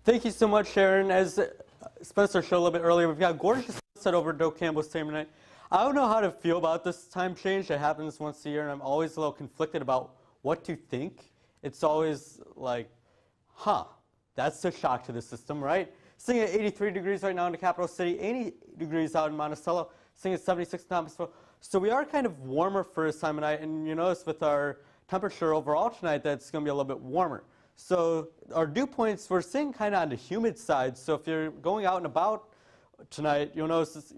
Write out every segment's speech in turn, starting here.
Thank you so much, Sharon. As Spencer showed a little bit earlier, we've got gorgeous sunset over Doak Campbell Stadium tonight. I don't know how to feel about this time change. It happens once a year, and I'm always a little conflicted about what to think. It's always like, that's a shock to the system, right? Sitting at 83 degrees right now in the capital city, 80 degrees out in Monticello, sitting at 76 in Thomasville. So we are kind of warmer for this time of night, and you notice with our temperature overall tonight that it's going to be a little bit warmer. So our dew points, we're seeing kind of on the humid side. So if you're going out and about tonight, you'll notice it's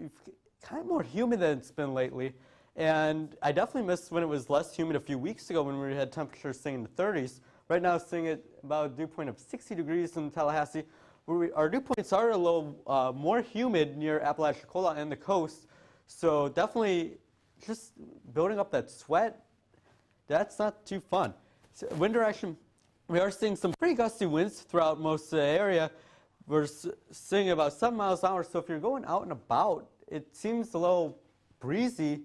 kind of more humid than it's been lately. And I definitely missed when it was less humid a few weeks ago when we had temperatures staying in the 30s. Right now, it's sitting at about a dew point of 60 degrees in Tallahassee. Our dew points are a little more humid near Apalachicola and the coast. So definitely just building up that sweat, that's not too fun. So wind direction, we are seeing some pretty gusty winds throughout most of the area. We're seeing about 7 miles an hour. So if you're going out and about, it seems a little breezy.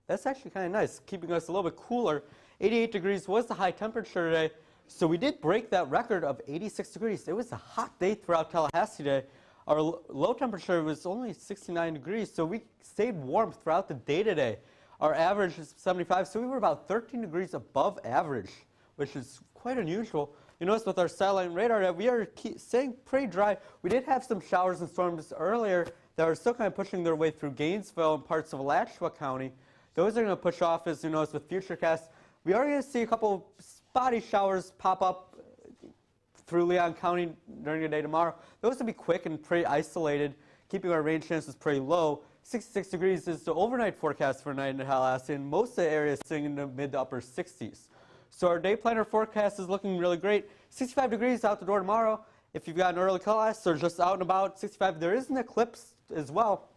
That's actually kind of nice, keeping us a little bit cooler. 88 degrees was the high temperature today. So we did break that record of 86 degrees. It was a hot day throughout Tallahassee today. Our low temperature was only 69 degrees, so we stayed warm throughout the day today. Our average is 75, so we were about 13 degrees above average, which is quite unusual. You notice with our satellite radar that we are staying pretty dry. We did have some showers and storms earlier that are still kind of pushing their way through Gainesville and parts of Alachua County. Those are going to push off, as you notice with Futurecast. We are going to see a couple spotty showers pop up through Leon County during the day tomorrow. Those will be quick and pretty isolated, keeping our rain chances pretty low. 66 degrees is the overnight forecast for tonight in Tallahassee, and most of the area is sitting in the mid to upper 60s. So our day planner forecast is looking really great. 65 degrees out the door tomorrow. If you've got an early class or just out and about, 65. There is an eclipse as well.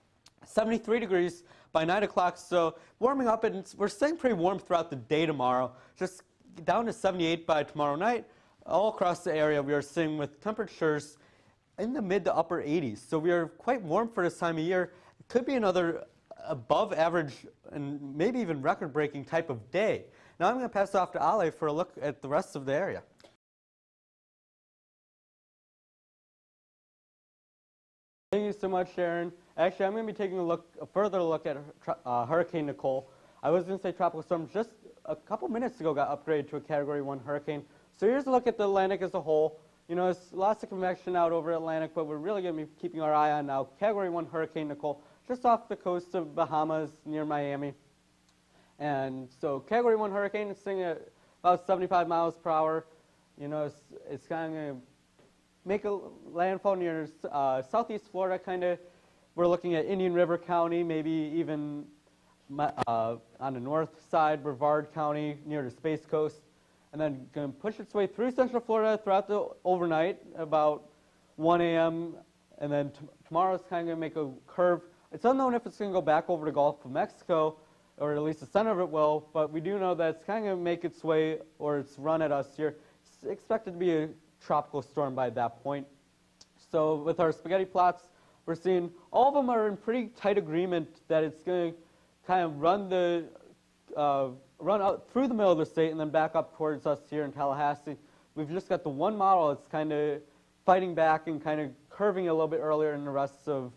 73 degrees by 9 o'clock, so warming up, and we're staying pretty warm throughout the day tomorrow. Just down to 78 by tomorrow night. All across the area, we are seeing with temperatures in the mid to upper 80s. So we are quite warm for this time of year. It could be another above average and maybe even record-breaking type of day. Now I'm going to pass it off to Ale for a look at the rest of the area. Thank you so much, Sharon. Actually, I'm going to be taking a further look at Hurricane Nicole. I was going to say tropical storm just a couple minutes ago got upgraded to a Category 1 hurricane. So here's a look at the Atlantic as a whole. You know, there's lots of convection out over Atlantic, but we're really going to be keeping our eye on now Category 1 Hurricane Nicole, just off the coast of Bahamas near Miami. And so Category 1 hurricane is sitting at about 75 miles per hour. You know, it's kind of going to make a landfall near southeast Florida, kind of. We're looking at Indian River County, maybe even on the north side, Brevard County, near the Space Coast. And then going to push its way through Central Florida throughout the overnight, about 1 a.m. And then tomorrow it's kind of going to make a curve. It's unknown if it's going to go back over the Gulf of Mexico, or at least the center of it will, but we do know that it's kind of going to make its way, or its run at us here. It's expected to be a tropical storm by that point. So with our spaghetti plots, we're seeing all of them are in pretty tight agreement that it's going to kind of run out through the middle of the state and then back up towards us here in Tallahassee. We've just got the one model that's kind of fighting back and kind of curving a little bit earlier than the rest of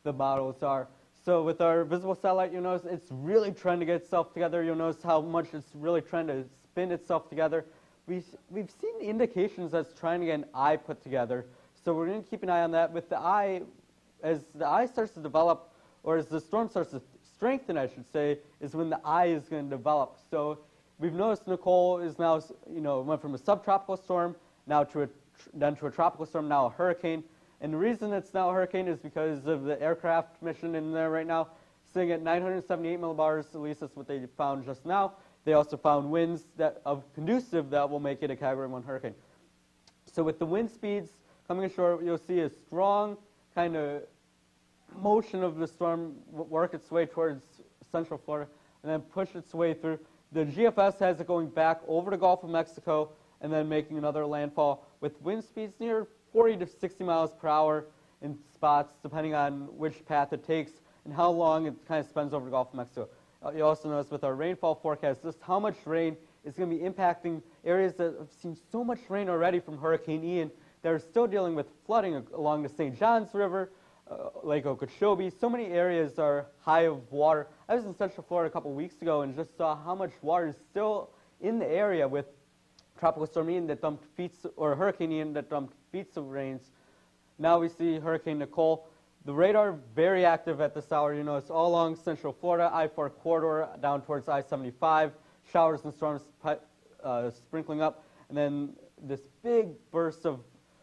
the models are. So with our visible satellite, you'll notice it's really trying to get itself together. You'll notice how much it's really trying to spin itself together. We've seen indications that it's trying to get an eye put together. So we're going to keep an eye on that. With the eye, as the eye starts to develop, or as the storm starts to strengthen, I should say, is when the eye is going to develop. So we've noticed Nicole is now, went from a subtropical storm now to then to a tropical storm, now a hurricane. And the reason it's now a hurricane is because of the aircraft mission in there right now, sitting at 978 millibars. At least that's what they found just now. They also found winds that conducive that will make it a Category 1 hurricane. So with the wind speeds coming ashore, you'll see a strong kind of motion of the storm work its way towards Central Florida and then push its way through. The GFS has it going back over the Gulf of Mexico and then making another landfall with wind speeds near 40 to 60 miles per hour in spots, depending on which path it takes and how long it kind of spends over the Gulf of Mexico. You also notice with our rainfall forecast just how much rain is going to be impacting areas that have seen so much rain already from Hurricane Ian they're still dealing with flooding along the St. Johns River, Lake Okeechobee. So many areas are high of water. I was in Central Florida a couple weeks ago and just saw how much water is still in the area with Tropical Storm Ian that dumped Hurricane Ian that dumped feet of rains. Now we see Hurricane Nicole. The radar very active at this hour. You know, it's all along Central Florida, I-4 corridor down towards I-75. Showers and storms sprinkling up, and then this big burst of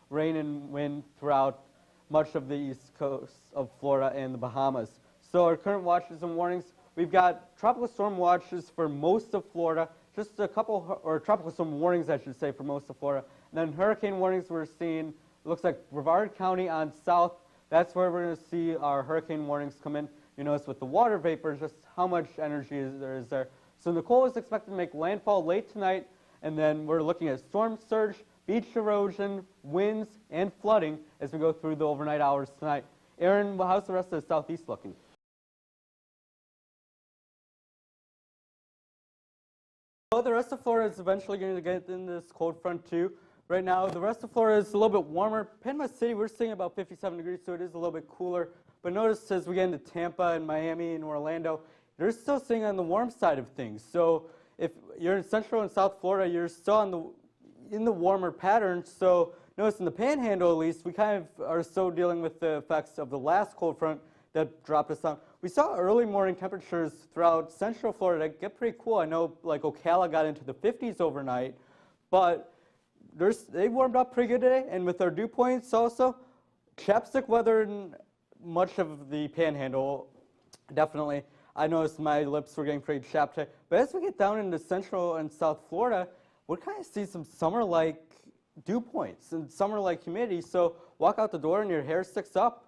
rain and wind throughout much of the east coast of Florida and the Bahamas. So our current watches and warnings, we've got tropical storm watches for most of Florida, just a couple, or tropical storm warnings, I should say, for most of Florida. And then hurricane warnings we're seeing, it looks like Brevard County on south. That's where we're going to see our hurricane warnings come in. You notice with the water vapor, just how much energy is there. So Nicole is expected to make landfall late tonight, and then we're looking at storm surge, beach erosion, winds, and flooding as we go through the overnight hours tonight. Aaron, how's the rest of the southeast looking? Well, the rest of Florida is eventually going to get in this cold front too. Right now, the rest of Florida is a little bit warmer. Panama City, we're seeing about 57 degrees, so it is a little bit cooler. But notice as we get into Tampa and Miami and Orlando, you're still seeing on the warm side of things. So if you're in Central and South Florida, you're still in the warmer pattern. So notice in the Panhandle, at least, we kind of are still dealing with the effects of the last cold front that dropped us down. We saw early morning temperatures throughout Central Florida get pretty cool. I know like Ocala got into the 50s overnight, but they warmed up pretty good today. And with our dew points also, chapstick weather in much of the Panhandle, definitely. I noticed my lips were getting pretty chapped today. But as we get down into Central and South Florida, we're kind of see some summer-like dew points and summer-like humidity. So walk out the door and your hair sticks up.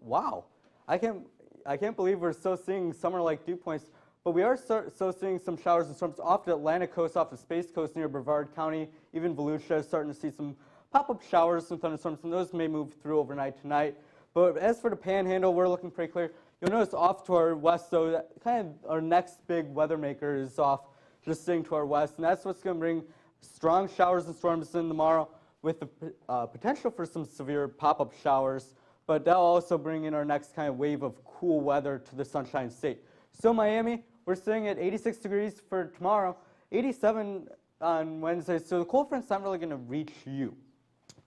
Wow. I can't believe we're still seeing summer-like dew points. But we are still seeing some showers and storms off the Atlantic coast, off the Space Coast near Brevard County. Even Volusia is starting to see some pop-up showers, some thunderstorms, and those may move through overnight tonight. But as for the Panhandle, we're looking pretty clear. You'll notice off to our west, though, that kind of our next big weather maker is off, just sitting to our west. And that's what's going to bring strong showers and storms in tomorrow with the potential for some severe pop-up showers. But that'll also bring in our next kind of wave of cool weather to the Sunshine State. So Miami, we're sitting at 86 degrees for tomorrow, 87 on Wednesday. So the cold front's not really going to reach you.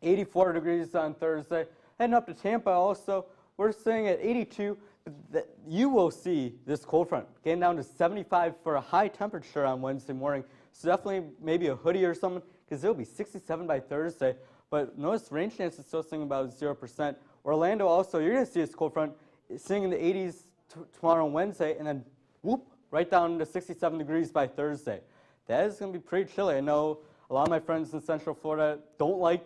84 degrees on Thursday. Heading up to Tampa also, we're sitting at 82. You will see this cold front getting down to 75 for a high temperature on Wednesday morning. So definitely maybe a hoodie or something, because it'll be 67 by Thursday. But notice rain chance is still sitting about 0%. Orlando also, you're going to see this cold front sitting in the 80s tomorrow and Wednesday, and then whoop, right down to 67 degrees by Thursday. That is going to be pretty chilly. I know a lot of my friends in Central Florida don't like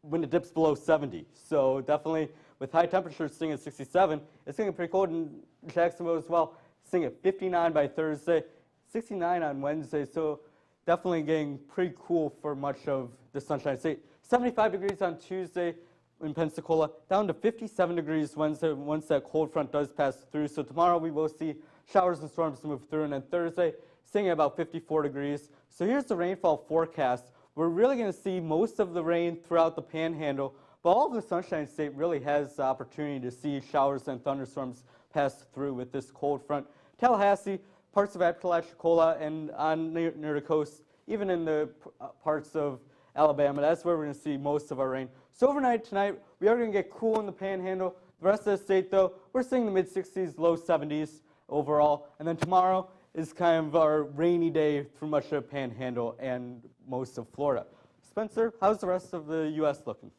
when it dips below 70. So definitely with high temperatures sitting at 67, it's going to get pretty cold in Jacksonville as well. Sitting at 59 by Thursday, 69 on Wednesday. So definitely getting pretty cool for much of the Sunshine State. 75 degrees on Tuesday in Pensacola, down to 57 degrees Wednesday once that cold front does pass through. So tomorrow we will see showers and storms move through, and then Thursday staying at about 54 degrees. So here's the rainfall forecast. We're really going to see most of the rain throughout the Panhandle, but all of the Sunshine State really has the opportunity to see showers and thunderstorms pass through with this cold front. Tallahassee, parts of Apalachicola, and on near the coast, even in the parts of Alabama, that's where we're going to see most of our rain. So overnight tonight, we are going to get cool in the Panhandle. The rest of the state, though, we're seeing the mid-60s, low 70s overall. And then tomorrow is kind of our rainy day through much of the Panhandle and most of Florida. Spencer, how's the rest of the U.S. looking?